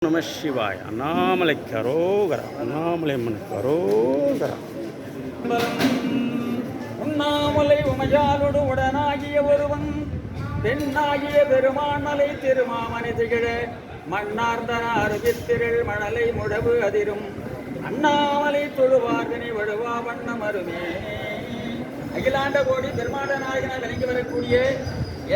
நம சிவாய். அண்ணாமலை கரோகரா. அண்ணாமலை அம்மன் கரோகரா. உண்ணாமலை உமையாலோடு உடனாகிய ஒருவன் பெண்ணாகிய பெருமானலை திருமாமணி திகழ மண்ணார்ந்தன அருவித்திரள் மணலை முழவு அதிரும் அண்ணாமலை தொழுவார்தனை வழுவா வண்ணம் அருமே. அகிலாண்ட கோடி பெருமாண்ட நாயகன விளங்கி வரக்கூடிய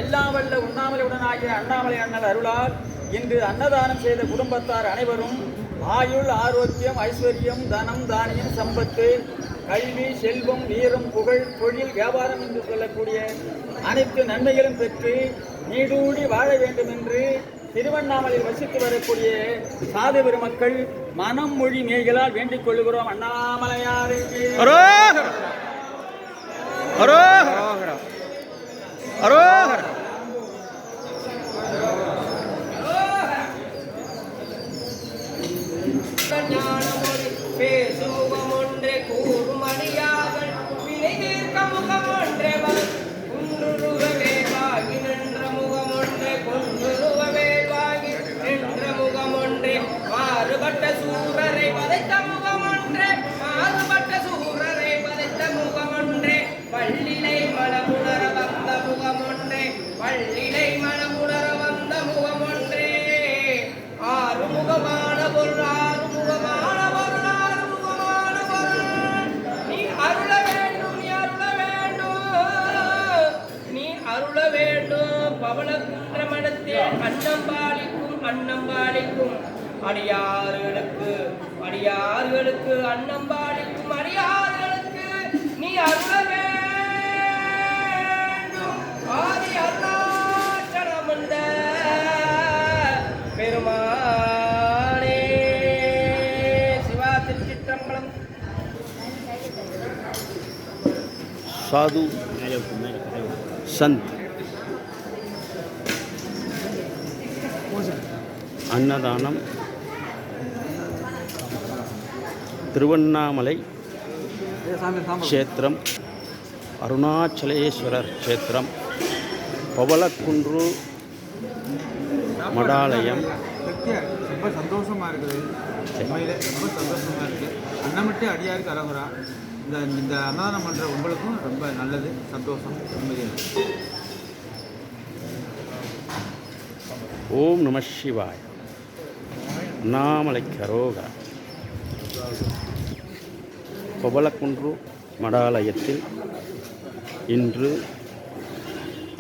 எல்லா வல்ல உண்ணாமலை உடனாகிய அண்ணாமலை அண்ணல் அருளால் இன்று அன்னதானம் செய்த குடும்பத்தார் அனைவரும் ஆயுள், ஆரோக்கியம், ஐஸ்வர்யம், தனம், தானியம், சம்பத்து, கல்வி, செல்வம், வீரம், புகழ், தொழில், வியாபாரம் என்று சொல்லக்கூடிய அனைத்து நன்மைகளும் பெற்று நீடூடி வாழ வேண்டும் என்று திருவண்ணாமலையில் வசித்து வரக்கூடிய சாது பெருமக்கள் மனம் மொழி மேய்களால் வேண்டிக் கொள்கிறோம். அண்ணாமலையாரே பேசுமுகம் ஒன்றே கூறும் அடியார்கள் வினை தீர்க்க முகம் ஒன்றே குன்றுருகவே வாகி நின்ற முகம் ஒன்றே கொன்றுருகவே வாகி நின்ற முகம் ஒன்றே மாறுபட்ட சூரரை வதைத்த முகம் ஒன்றே மாறுபட்ட சூரரை வதைத்த முகம் ஒன்றே பள்ளிலை மனமுணர வந்த முகம் ஒன்றே பள்ளிலை மனமுணர வந்த முகம் ஒன்றே ஆறுமுகமான பொருள் ஆறுமுகமான பொருள் ஆறுமுகமான பொருள் நீ அருள வேண்டும் நீ அருள வேண்டும் நீ அருள வேண்டும் பவளக்குன்ற மடத்தே அன்னம் பாலிக்கும் அடியார்களுக்கு அன்னம் பாலிக்கும் அடியார்களுக்கு நீ அருள வேண்டும் ஆதி அருணாச்சலமந்த பெருமானே சிவா திருச்சிற்றம்பலம். சாது சந்த் அன்னதானம் திருவண்ணாமலை க்ஷேத்திரம், அருணாச்சலேஸ்வரர் க்ஷேத்திரம், பவளக்குன்று மடாலயம். ரொம்ப சந்தோஷமாக இருக்குது. உண்மையில் ரொம்ப சந்தோஷமாக இருக்குது. அன்னமிட்டு அடியாருக்கு அரோகரா. இந்த அன்னதானம் பண்ணுற உங்களுக்கும் ரொம்ப நல்லது, சந்தோஷம், நிம்மதியாக. ஓம் நம சிவாய். அண்ணாமலை கரோகரா. பவளக்குன்று மடாலயத்தில் இன்று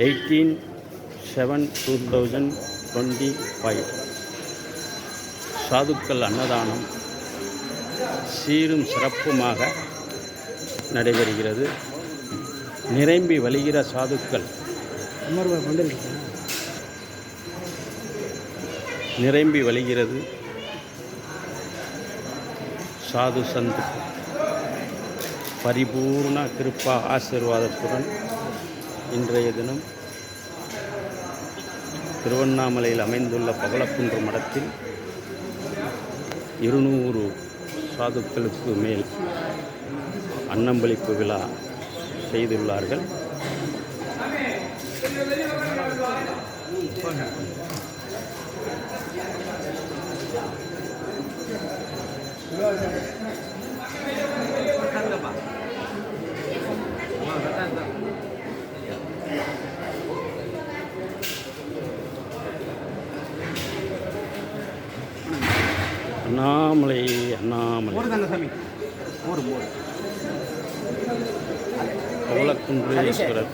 18/7/2025 சாதுக்கள் அன்னதானம் சீரும் சிறப்புமாக நடைபெறுகிறது. நிரம்பி வழிகிற சாதுக்கள் நிரம்பி வழிகிறது. சாது சந்த் பரிபூர்ண கிருப்பா ஆசீர்வாதத்துடன் இன்றைய தினம் திருவண்ணாமலையில் அமைந்துள்ள பவளக்குன்று மடத்தில் 200 சாதுக்களுக்கு மேல் அன்னம்பளிப்பு விழா செய்துள்ளார்கள். அண்ணாமலை பவளக்குன்றீஸ்வரர்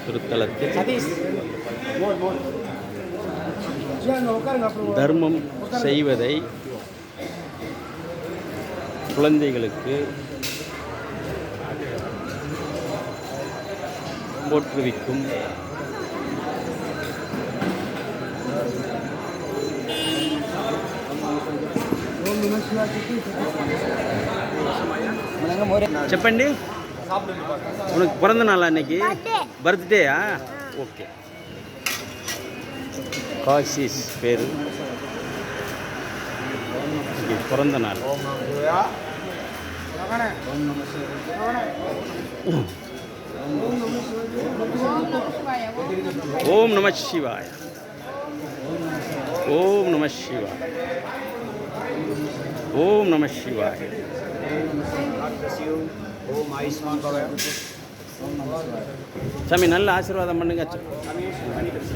திருத்தலத்தில் தர்மம் செய்வதை குழந்தைகளுக்கு போற்றுவிக்கும் చెప్పండి. உனக்கு பிறந்த நாள் அன்னைக்கு பர்த்டேயா? ஓகே. காசிஸ் பேரு பிறந்த நாள். ஓம் நம சிவாய. ஓம் நம சிவாய. ஓம் நம சிவாய. ஓம் ஆயுஷ்மான் பவ. சாமி நல்ல ஆசீர்வாதம் பண்ணுங்க. பண்ணிக்கிறேன்.